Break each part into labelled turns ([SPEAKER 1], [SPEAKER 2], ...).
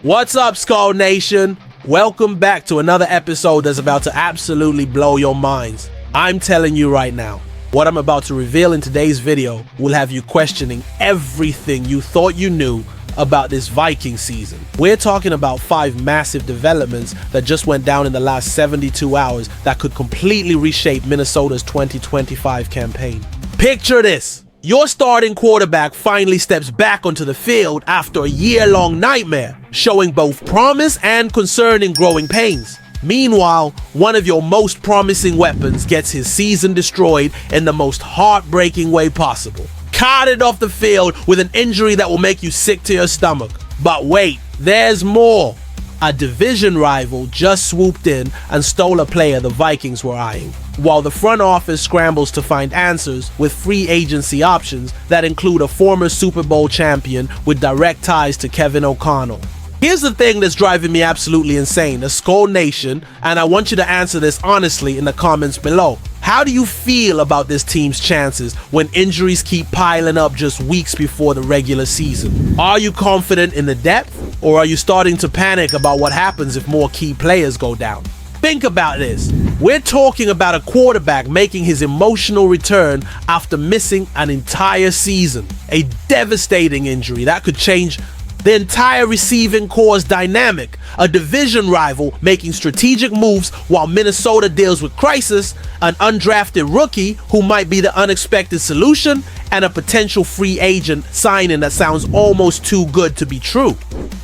[SPEAKER 1] What's up, Skull Nation? Welcome back to another episode that's about to absolutely blow your minds. I'm telling you right now, what I'm about to reveal in today's video will have you questioning everything you thought you knew about this Viking season. We're talking about 5 massive developments that just went down in the last 72 hours that could completely reshape Minnesota's 2025 campaign. Picture this. Your starting quarterback finally steps back onto the field after a year-long nightmare, showing both promise and concerning growing pains. Meanwhile, one of your most promising weapons gets his season destroyed in the most heartbreaking way possible. Carted off the field with an injury that will make you sick to your stomach. But wait, there's more. A division rival just swooped in and stole a player the Vikings were eyeing, while the front office scrambles to find answers with free agency options that include a former Super Bowl champion with direct ties to Kevin O'Connell. Here's the thing that's driving me absolutely insane, the Skull Nation, and I want you to answer this honestly in the comments below. How do you feel about this team's chances when injuries keep piling up just weeks before the regular season? Are you confident in the depth, or are you starting to panic about what happens if more key players go down? Think about this. We're talking about a quarterback making his emotional return after missing an entire season. A devastating injury that could change the entire receiving core's dynamic, a division rival making strategic moves while Minnesota deals with crisis, an undrafted rookie who might be the unexpected solution, and a potential free agent signing that sounds almost too good to be true.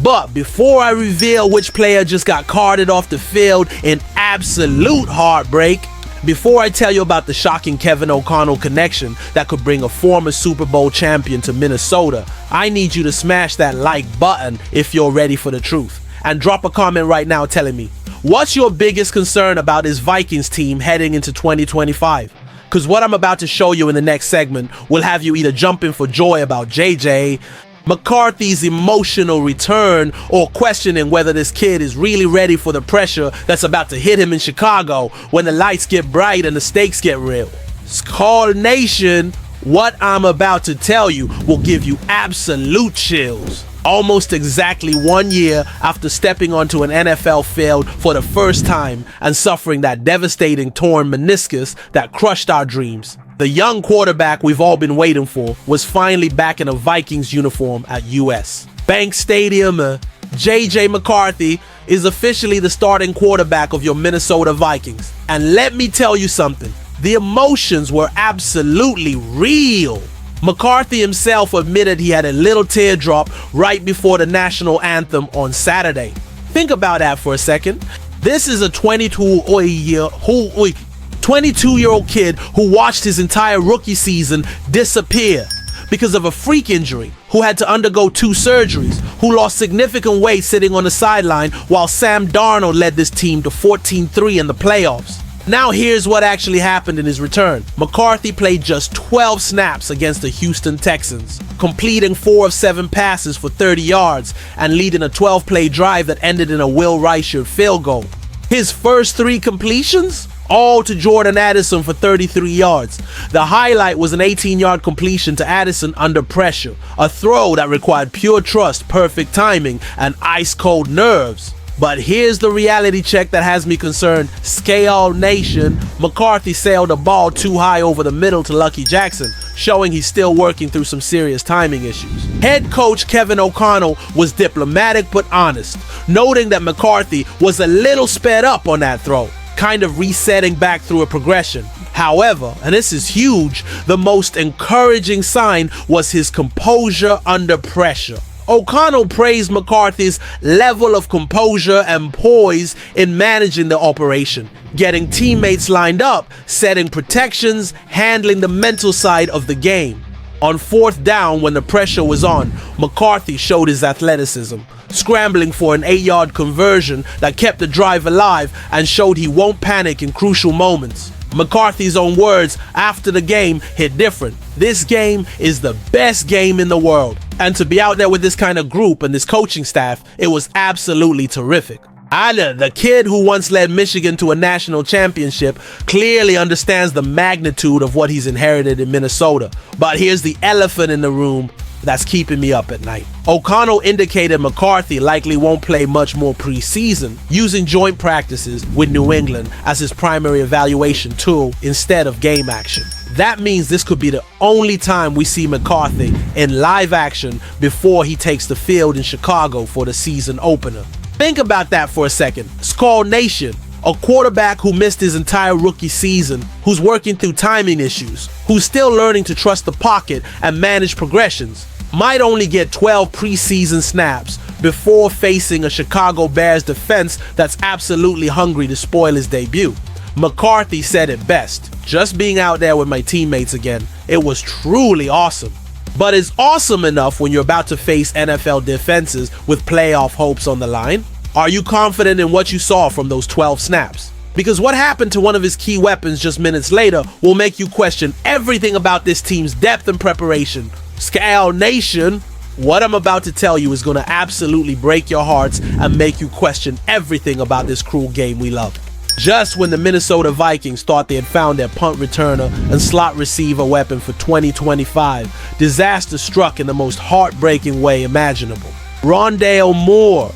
[SPEAKER 1] But before I reveal which player just got carted off the field in absolute heartbreak, before I tell you about the shocking Kevin O'Connell connection that could bring a former Super Bowl champion to Minnesota, I need you to smash that like button if you're ready for the truth. And drop a comment right now telling me, what's your biggest concern about this Vikings team heading into 2025? Because what I'm about to show you in the next segment will have you either jumping for joy about JJ, McCarthy's emotional return, or questioning whether this kid is really ready for the pressure that's about to hit him in Chicago when the lights get bright and the stakes get real. Skull Nation, what I'm about to tell you will give you absolute chills. Almost exactly 1 year after stepping onto an NFL field for the first time and suffering that devastating torn meniscus that crushed our dreams, the young quarterback we've all been waiting for was finally back in a Vikings uniform at US Bank Stadium. JJ McCarthy is officially the starting quarterback of your Minnesota Vikings. And let me tell you something, the emotions were absolutely real. McCarthy himself admitted he had a little teardrop right before the national anthem on Saturday. Think about that for a second. This is a 22-year-old kid who watched his entire rookie season disappear because of a freak injury, who had to undergo 2 surgeries, who lost significant weight sitting on the sideline while Sam Darnold led this team to 14-3 in the playoffs. Now here's what actually happened in his return. McCarthy played just 12 snaps against the Houston Texans, completing 4 of 7 passes for 30 yards and leading a 12-play drive that ended in a Will Reichard field goal. His first 3 completions? All to Jordan Addison for 33 yards. The highlight was an 18-yard completion to Addison under pressure, a throw that required pure trust, perfect timing, and ice-cold nerves. But here's the reality check that has me concerned. Skull Nation, McCarthy sailed a ball too high over the middle to Lucky Jackson, showing he's still working through some serious timing issues. Head coach Kevin O'Connell was diplomatic but honest, noting that McCarthy was a little sped up on that throw, kind of resetting back through a progression. However, and this is huge, the most encouraging sign was his composure under pressure. O'Connell praised McCarthy's level of composure and poise in managing the operation, getting teammates lined up, setting protections, handling the mental side of the game. On 4th down, when the pressure was on, McCarthy showed his athleticism, scrambling for an 8-yard conversion that kept the drive alive and showed he won't panic in crucial moments. McCarthy's own words after the game hit different. This game is the best game in the world. And to be out there with this kind of group and this coaching staff, it was absolutely terrific. Anna, the kid who once led Michigan to a national championship, clearly understands the magnitude of what he's inherited in Minnesota. But here's the elephant in the room. that's keeping me up at night. O'Connell indicated McCarthy likely won't play much more preseason, using joint practices with New England as his primary evaluation tool instead of game action. That means this could be the only time we see McCarthy in live action before he takes the field in Chicago for the season opener. Think about that for a second. Skull Nation, a quarterback who missed his entire rookie season, who's working through timing issues, who's still learning to trust the pocket and manage progressions, might only get 12 preseason snaps before facing a Chicago Bears defense that's absolutely hungry to spoil his debut. McCarthy said it best: "Just being out there with my teammates again, it was truly awesome." But it's awesome enough when you're about to face NFL defenses with playoff hopes on the line? Are you confident in what you saw from those 12 snaps? Because what happened to one of his key weapons just minutes later will make you question everything about this team's depth and preparation. Skull Nation, what I'm about to tell you is going to absolutely break your hearts and make you question everything about this cruel game we love. Just when the Minnesota Vikings thought they had found their punt returner and slot receiver weapon for 2025, disaster struck in the most heartbreaking way imaginable. Rondale Moore,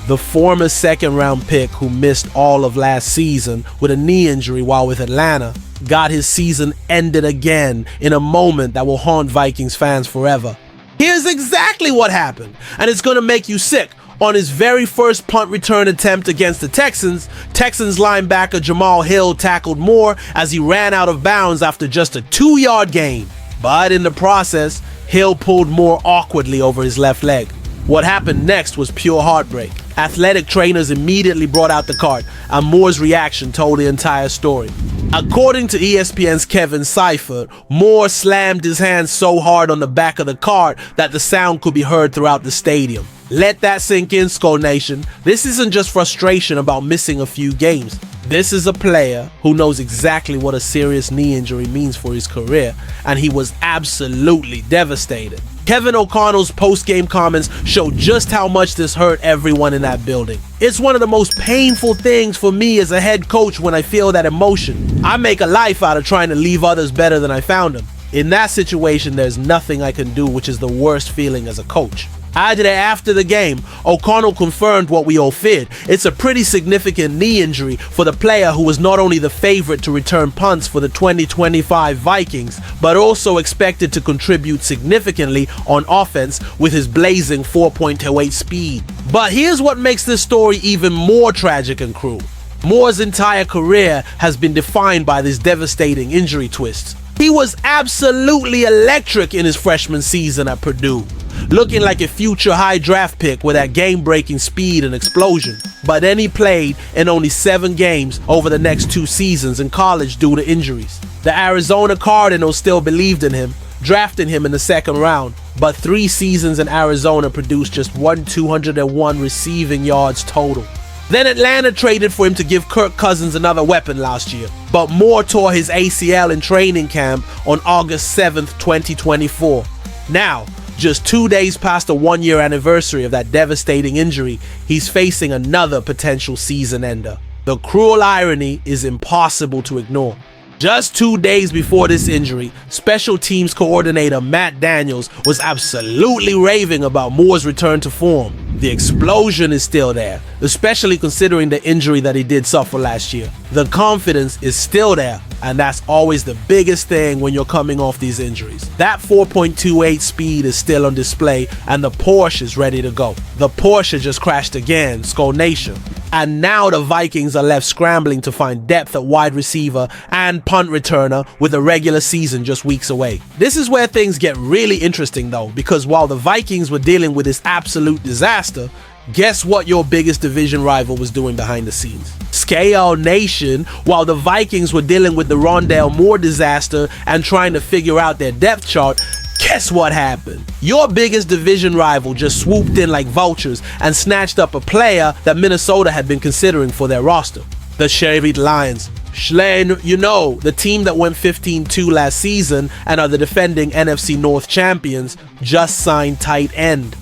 [SPEAKER 1] the former second-round pick who missed all of last season with a knee injury while with Atlanta, got his season ended again in a moment that will haunt Vikings fans forever. Here's exactly what happened, and it's going to make you sick. On his very first punt return attempt against the Texans linebacker Jamal Hill tackled Moore as he ran out of bounds after just a 2-yard gain. But in the process, Hill pulled Moore awkwardly over his left leg. What happened next was pure heartbreak. Athletic trainers immediately brought out the cart, and Moore's reaction told the entire story. According to ESPN's Kevin Seifert, Moore slammed his hand so hard on the back of the cart that the sound could be heard throughout the stadium. Let that sink in, Skull Nation. This isn't just frustration about missing a few games. This is a player who knows exactly what a serious knee injury means for his career, and he was absolutely devastated. Kevin O'Connell's post-game comments show just how much this hurt everyone in that building. It's one of the most painful things for me as a head coach when I feel that emotion. I make a life out of trying to leave others better than I found them. In that situation, there's nothing I can do, which is the worst feeling as a coach. After the game, O'Connell confirmed what we all feared. It's a pretty significant knee injury for the player who was not only the favorite to return punts for the 2025 Vikings, but also expected to contribute significantly on offense with his blazing 4.28 speed. But here's what makes this story even more tragic and cruel. Moore's entire career has been defined by this devastating injury twist. He was absolutely electric in his freshman season at Purdue, looking like a future high draft pick with that game-breaking speed and explosion. But then he played in only 7 games over the next 2 seasons in college due to injuries. The Arizona Cardinals still believed in him, drafting him in the 2nd round, but 3 seasons in Arizona produced just 201 receiving yards total. Then Atlanta traded for him to give Kirk Cousins another weapon last year, but Moore tore his ACL in training camp on August 7th, 2024. Now, just 2 days past the 1-year anniversary of that devastating injury, he's facing another potential season ender. The cruel irony is impossible to ignore. Just 2 days before this injury, special teams coordinator Matt Daniels was absolutely raving about Moore's return to form. The explosion is still there, especially considering the injury that he did suffer last year. The confidence is still there, and that's always the biggest thing when you're coming off these injuries. That 4.28 speed is still on display, and the Porsche is ready to go. The Porsche just crashed again, Skull Nation. And now the Vikings are left scrambling to find depth at wide receiver and punt returner with the regular season just weeks away. This is where things get really interesting though, because while the Vikings were dealing with this absolute disaster, guess what your biggest division rival was doing behind the scenes? Skull Nation, while the Vikings were dealing with the Rondale Moore disaster and trying to figure out their depth chart, guess what happened? Your biggest division rival just swooped in like vultures and snatched up a player that Minnesota had been considering for their roster. The Detroit Lions. You know, the team that went 15-2 last season and are the defending NFC North champions, just signed tight end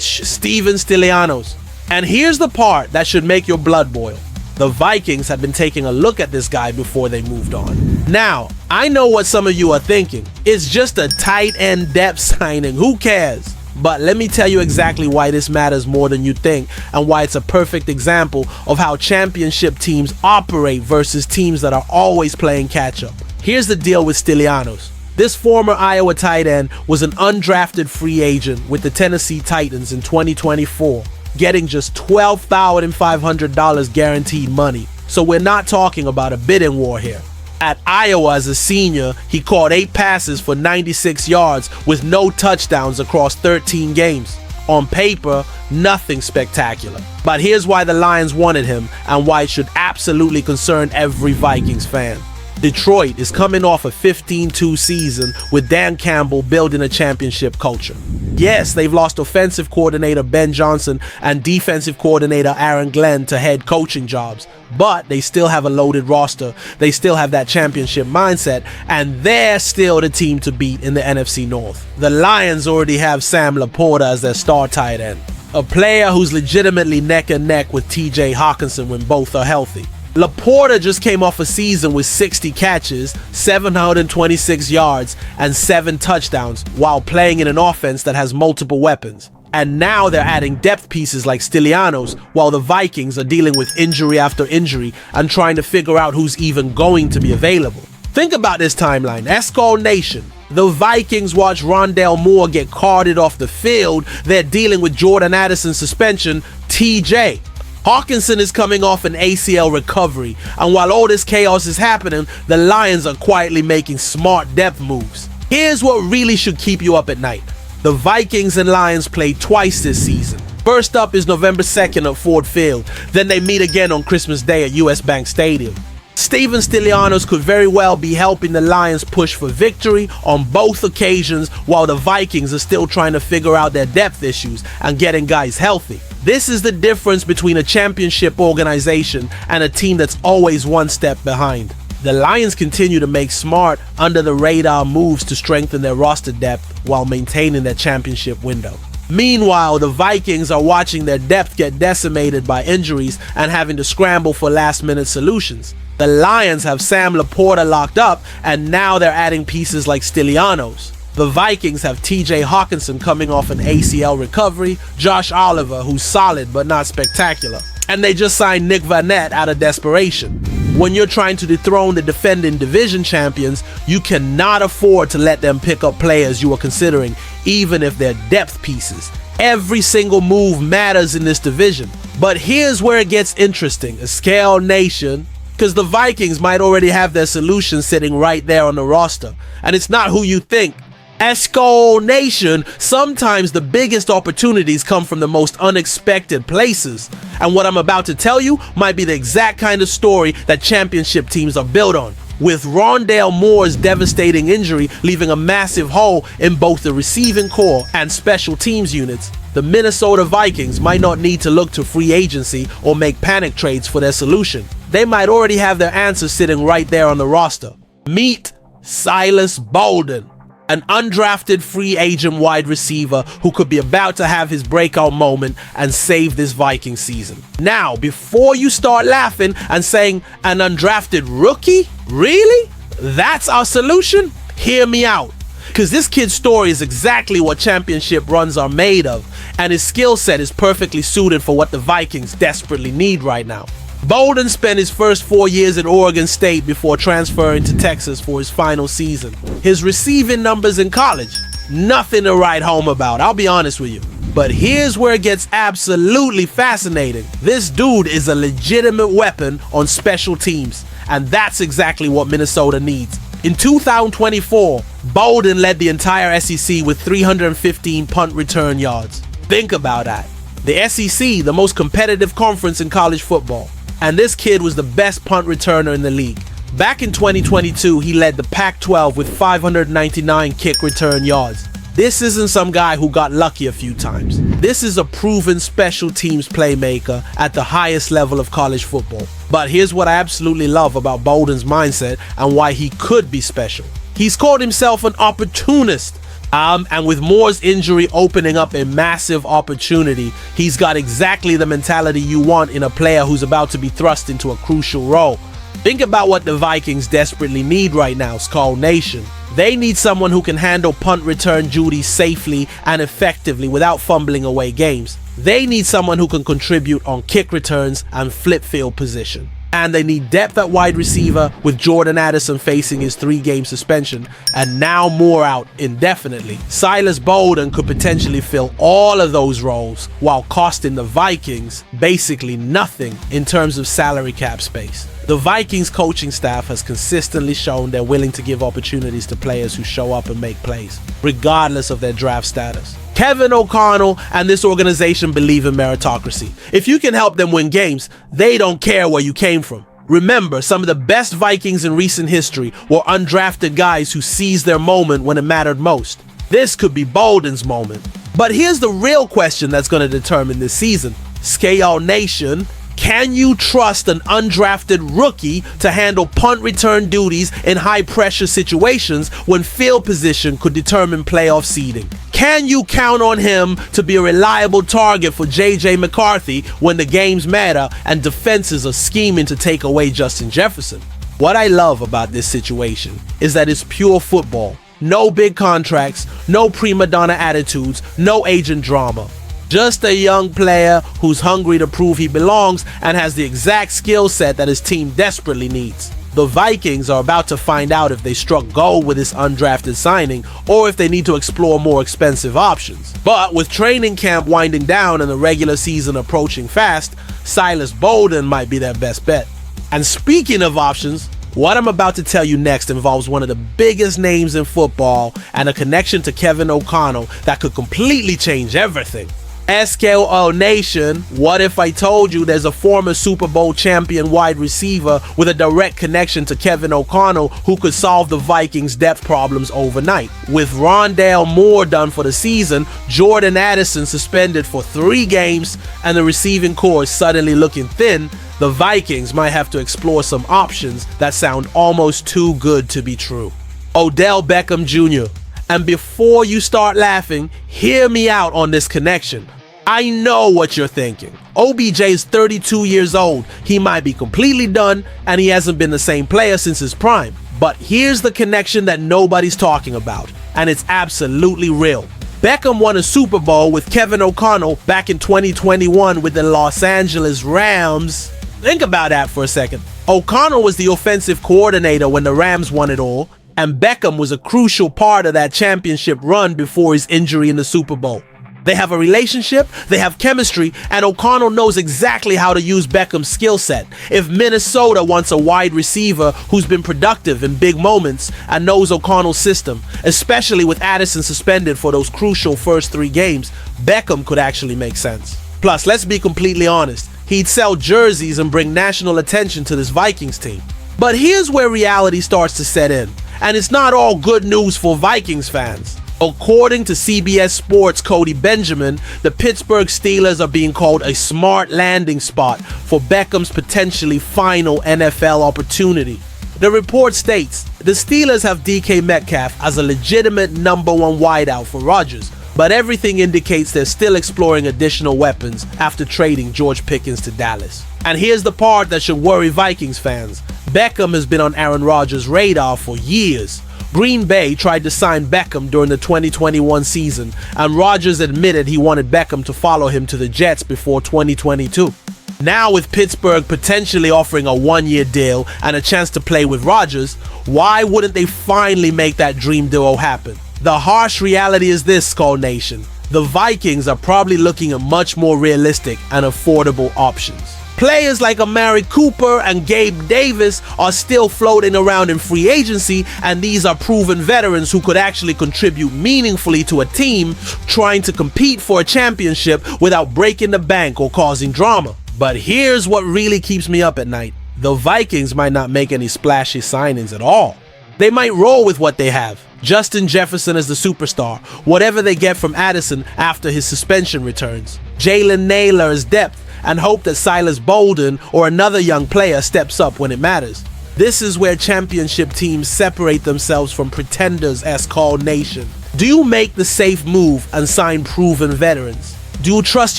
[SPEAKER 1] Steven Stylianos. And here's the part that should make your blood boil. The Vikings had been taking a look at this guy before they moved on. Now, I know what some of you are thinking. It's just a tight end depth signing. Who cares? But let me tell you exactly why this matters more than you think, and why it's a perfect example of how championship teams operate versus teams that are always playing catch up. Here's the deal with Stylianos. This former Iowa tight end was an undrafted free agent with the Tennessee Titans in 2024, getting just $12,500 guaranteed money. So we're not talking about a bidding war here. At Iowa as a senior, he caught 8 passes for 96 yards with no touchdowns across 13 games. On paper, nothing spectacular. But here's why the Lions wanted him, and why it should absolutely concern every Vikings fan. Detroit is coming off a 15-2 season with Dan Campbell building a championship culture. Yes, they've lost offensive coordinator Ben Johnson and defensive coordinator Aaron Glenn to head coaching jobs, but they still have a loaded roster. They still have that championship mindset, and they're still the team to beat in the NFC North. The Lions already have Sam Laporta as their star tight end, a player who's legitimately neck and neck with TJ Hawkinson when both are healthy. Laporta just came off a season with 60 catches, 726 yards, and 7 touchdowns while playing in an offense that has multiple weapons. And now they're adding depth pieces like Stylianos, while the Vikings are dealing with injury after injury and trying to figure out who's even going to be available. Think about this timeline. Escol Nation. The Vikings watch Rondale Moore get carted off the field. They're dealing with Jordan Addison's suspension, TJ. Hawkinson is coming off an ACL recovery, and while all this chaos is happening, the Lions are quietly making smart depth moves. Here's what really should keep you up at night. The Vikings and Lions play twice this season. First up is November 2nd at Ford Field, then they meet again on Christmas Day at US Bank Stadium. Steven Stylianos could very well be helping the Lions push for victory on both occasions, while the Vikings are still trying to figure out their depth issues and getting guys healthy. This is the difference between a championship organization and a team that's always one step behind. The Lions continue to make smart, under-the-radar moves to strengthen their roster depth while maintaining their championship window. Meanwhile, the Vikings are watching their depth get decimated by injuries and having to scramble for last-minute solutions. The Lions have Sam Laporta locked up, and now they're adding pieces like Stylianos. The Vikings have TJ Hawkinson coming off an ACL recovery, Josh Oliver, who's solid but not spectacular, and they just signed Nick Vanette out of desperation. When you're trying to dethrone the defending division champions, you cannot afford to let them pick up players you are considering, even if they're depth pieces. Every single move matters in this division. But here's where it gets interesting, Escale Nation, because the Vikings might already have their solution sitting right there on the roster, and it's not who you think. Escol Nation, sometimes the biggest opportunities come from the most unexpected places. And what I'm about to tell you might be the exact kind of story that championship teams are built on. With Rondale Moore's devastating injury leaving a massive hole in both the receiving core and special teams units, the Minnesota Vikings might not need to look to free agency or make panic trades for their solution. They might already have their answers sitting right there on the roster. Meet Silas Bolden, an undrafted free agent wide receiver who could be about to have his breakout moment and save this Viking season. Now, before you start laughing and saying, an undrafted rookie? Really? That's our solution? Hear me out. Because this kid's story is exactly what championship runs are made of, and his skill set is perfectly suited for what the Vikings desperately need right now. Bolden spent his first 4 years at Oregon State before transferring to Texas for his final season. His receiving numbers in college, nothing to write home about, I'll be honest with you. But here's where it gets absolutely fascinating. This dude is a legitimate weapon on special teams, and that's exactly what Minnesota needs. In 2024, Bolden led the entire SEC with 315 punt return yards. Think about that. The SEC, the most competitive conference in college football. And this kid was the best punt returner in the league. Back in 2022, he led the Pac-12 with 599 kick return yards. This isn't some guy who got lucky a few times. This is a proven special teams playmaker at the highest level of college football. But here's what I absolutely love about Bolden's mindset and why he could be special. He's called himself an opportunist. And with Moore's injury opening up a massive opportunity, he's got exactly the mentality you want in a player who's about to be thrust into a crucial role. Think about what the Vikings desperately need right now, Skull Nation. They need someone who can handle punt return duties safely and effectively without fumbling away games. They need someone who can contribute on kick returns and flip field position. And they need depth at wide receiver, with Jordan Addison facing his 3-game suspension and now Moore out indefinitely. Silas Bolden could potentially fill all of those roles while costing the Vikings basically nothing in terms of salary cap space. The Vikings coaching staff has consistently shown they're willing to give opportunities to players who show up and make plays, regardless of their draft status. Kevin O'Connell and this organization believe in meritocracy. If you can help them win games, they don't care where you came from. Remember, some of the best Vikings in recent history were undrafted guys who seized their moment when it mattered most. This could be Bolden's moment. But here's the real question that's going to determine this season. Skull Nation, can you trust an undrafted rookie to handle punt return duties in high-pressure situations when field position could determine playoff seeding? Can you count on him to be a reliable target for J.J. McCarthy when the games matter and defenses are scheming to take away Justin Jefferson? What I love about this situation is that it's pure football. No big contracts, no prima donna attitudes, no agent drama. Just a young player who's hungry to prove he belongs and has the exact skill set that his team desperately needs. The Vikings are about to find out if they struck gold with this undrafted signing or if they need to explore more expensive options. But with training camp winding down and the regular season approaching fast, Silas Bolden might be their best bet. And speaking of options, what I'm about to tell you next involves one of the biggest names in football and a connection to Kevin O'Connell that could completely change everything. SKO Nation, what if I told you there's a former Super Bowl champion wide receiver with a direct connection to Kevin O'Connell who could solve the Vikings' depth problems overnight? With Rondale Moore done for the season, Jordan Addison suspended for 3 games, and the receiving corps is suddenly looking thin, the Vikings might have to explore some options that sound almost too good to be true. Odell Beckham Jr. And before you start laughing, hear me out on this connection. I know what you're thinking. OBJ is 32 years old. He might be completely done, and he hasn't been the same player since his prime. But here's the connection that nobody's talking about, and it's absolutely real. Beckham won a Super Bowl with Kevin O'Connell back in 2021 with the Los Angeles Rams. Think about that for a second. O'Connell was the offensive coordinator when the Rams won it all, and Beckham was a crucial part of that championship run before his injury in the Super Bowl. They have a relationship, they have chemistry, and O'Connell knows exactly how to use Beckham's skill set. If Minnesota wants a wide receiver who's been productive in big moments and knows O'Connell's system, especially with Addison suspended for those crucial first 3 games, Beckham could actually make sense. Plus, let's be completely honest, he'd sell jerseys and bring national attention to this Vikings team. But here's where reality starts to set in, and it's not all good news for Vikings fans. According to CBS Sports' Cody Benjamin, the Pittsburgh Steelers are being called a smart landing spot for Beckham's potentially final NFL opportunity. The report states, the Steelers have DK Metcalf as a legitimate number 1 wideout for Rodgers, but everything indicates they're still exploring additional weapons after trading George Pickens to Dallas. And here's the part that should worry Vikings fans. Beckham has been on Aaron Rodgers' radar for years. Green Bay tried to sign Beckham during the 2021 season, and Rodgers admitted he wanted Beckham to follow him to the Jets before 2022. Now with Pittsburgh potentially offering a 1-year deal and a chance to play with Rodgers, why wouldn't they finally make that dream duo happen? The harsh reality is this, Skull Nation. The Vikings are probably looking at much more realistic and affordable options. Players like Amari Cooper and Gabe Davis are still floating around in free agency, and these are proven veterans who could actually contribute meaningfully to a team trying to compete for a championship without breaking the bank or causing drama. But here's what really keeps me up at night. The Vikings might not make any splashy signings at all. They might roll with what they have. Justin Jefferson as the superstar, whatever they get from Addison after his suspension returns. Jalen Naylor as depth, and hope that Silas Bolden or another young player steps up when it matters. This is where championship teams separate themselves from pretenders as called nation. Do you make the safe move and sign proven veterans? Do you trust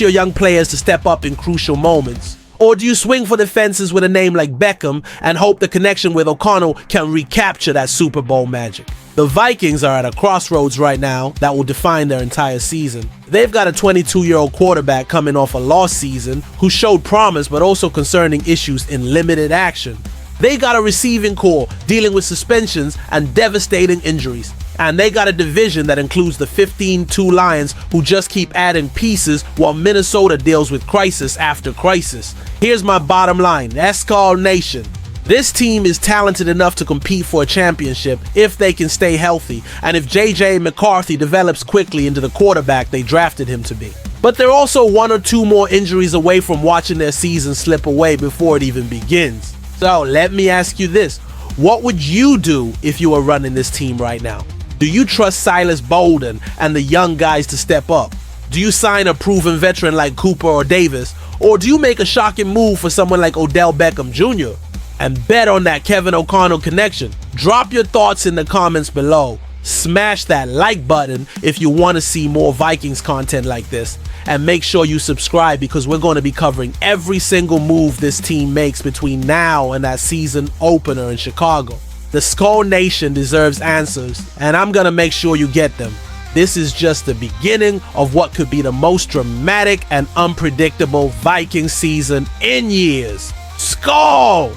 [SPEAKER 1] your young players to step up in crucial moments? Or do you swing for the fences with a name like Beckham and hope the connection with O'Connell can recapture that Super Bowl magic? The Vikings are at a crossroads right now that will define their entire season. They've got a 22-year-old quarterback coming off a lost season who showed promise but also concerning issues in limited action. They got a receiving core dealing with suspensions and devastating injuries. And they got a division that includes the 15-2 Lions who just keep adding pieces while Minnesota deals with crisis after crisis. Here's my bottom line, Escal Nation. This team is talented enough to compete for a championship if they can stay healthy and if JJ McCarthy develops quickly into the quarterback they drafted him to be. But they're also one or two more injuries away from watching their season slip away before it even begins. So let me ask you this, what would you do if you were running this team right now? Do you trust Silas Bolden and the young guys to step up? Do you sign a proven veteran like Cooper or Davis? Or do you make a shocking move for someone like Odell Beckham Jr.? And bet on that Kevin O'Connell connection? Drop your thoughts in the comments below. Smash that like button if you want to see more Vikings content like this. And make sure you subscribe because we're going to be covering every single move this team makes between now and that season opener in Chicago. The Skull Nation deserves answers, and I'm gonna make sure you get them. This is just the beginning of what could be the most dramatic and unpredictable Viking season in years. Skull!